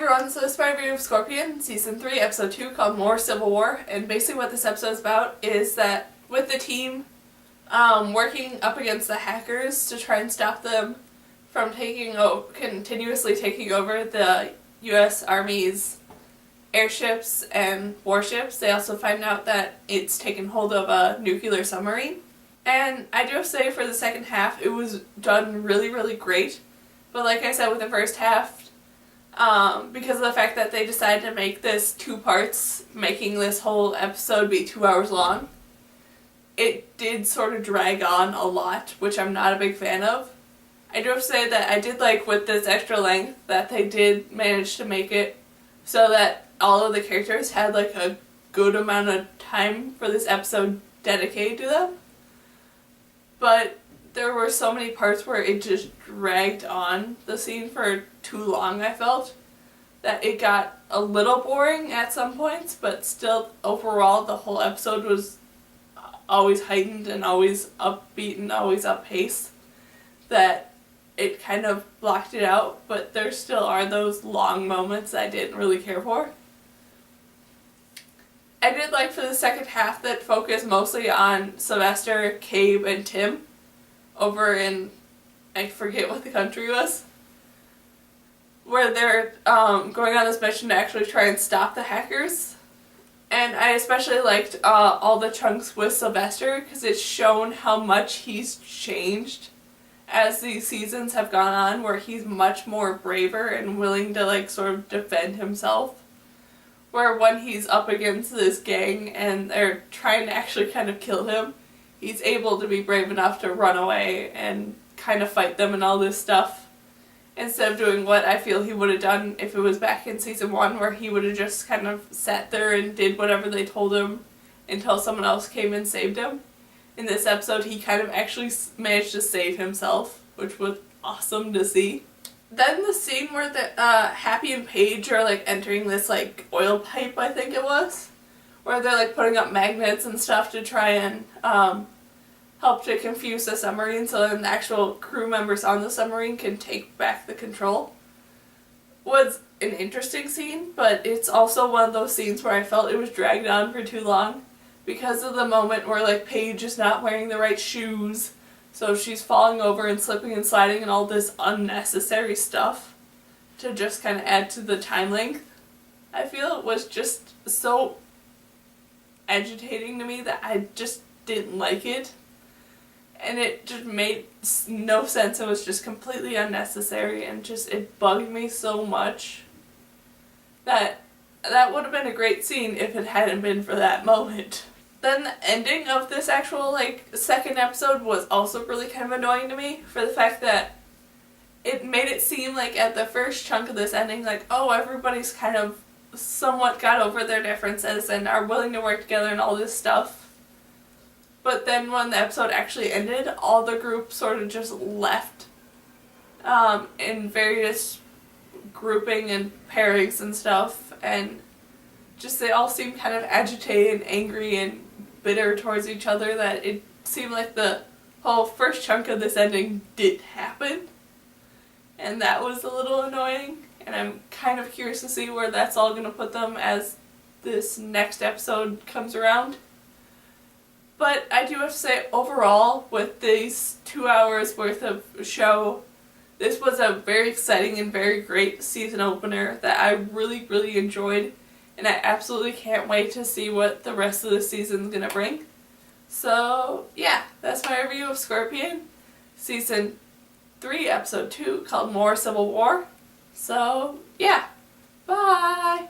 everyone, so this is my review of Scorpion, Season 3, Episode 2, called More Civil War, and basically what this episode is about is that with the team working up against the hackers to try and stop them from continuously taking over the U.S. Army's airships and warships, they also find out that it's taken hold of a nuclear submarine. And I do have to say, for the second half, it was done really, really great. But like I said with the first half, because of the fact that they decided to make this 2 parts, making this whole episode be 2 hours long, it did sort of drag on a lot, which I'm not a big fan of. I do have to say that I did like with this extra length that they did manage to make it so that all of the characters had like a good amount of time for this episode dedicated to them. But there were so many parts where it just dragged on the scene for too long, I felt, that it got a little boring at some points, but still overall the whole episode was always heightened and always upbeat and always up pace, that it kind of blocked it out, but there still are those long moments that I didn't really care for. I did like for the second half that focused mostly on Sylvester, Cabe, and Tim over in, I forget what the country was, where they're going on this mission to actually try and stop the hackers. And I especially liked all the chunks with Sylvester because it's shown how much he's changed as these seasons have gone on, where he's much more braver and willing to like sort of defend himself. Where when he's up against this gang and they're trying to actually kind of kill him, he's able to be brave enough to run away and kind of fight them and all this stuff, instead of doing what I feel he would have done if it was back in Season 1, where he would have just kind of sat there and did whatever they told him until someone else came and saved him. In this episode, he kind of actually managed to save himself, which was awesome to see. Then the scene where the Happy and Paige are like entering this like oil pipe, I think it was, where they're like putting up magnets and stuff to try and help to confuse the submarine so then the actual crew members on the submarine can take back the control, was an interesting scene, but it's also one of those scenes where I felt it was dragged on for too long because of the moment where like Paige is not wearing the right shoes, so she's falling over and slipping and sliding and all this unnecessary stuff to just kind of add to the time length. I feel it was just so agitating to me that I just didn't like it. And it just made no sense. It was just completely unnecessary and just it bugged me so much that would have been a great scene if it hadn't been for that moment. Then the ending of this actual like second episode was also really kind of annoying to me for the fact that it made it seem like at the first chunk of this ending like, oh, everybody's kind of somewhat got over their differences and are willing to work together and all this stuff. But then when the episode actually ended, all the groups sort of just left in various grouping and pairings and stuff, and just they all seemed kind of agitated and angry and bitter towards each other, that it seemed like the whole first chunk of this ending did happen. And that was a little annoying, and I'm kind of curious to see where that's all going to put them as this next episode comes around. But I do have to say, overall, with these 2 hours worth of show, this was a very exciting and very great season opener that I really, really enjoyed. And I absolutely can't wait to see what the rest of the season's gonna bring. So, yeah, that's my review of Scorpion, Season 3, Episode 2, called More Civil War. So, yeah, bye!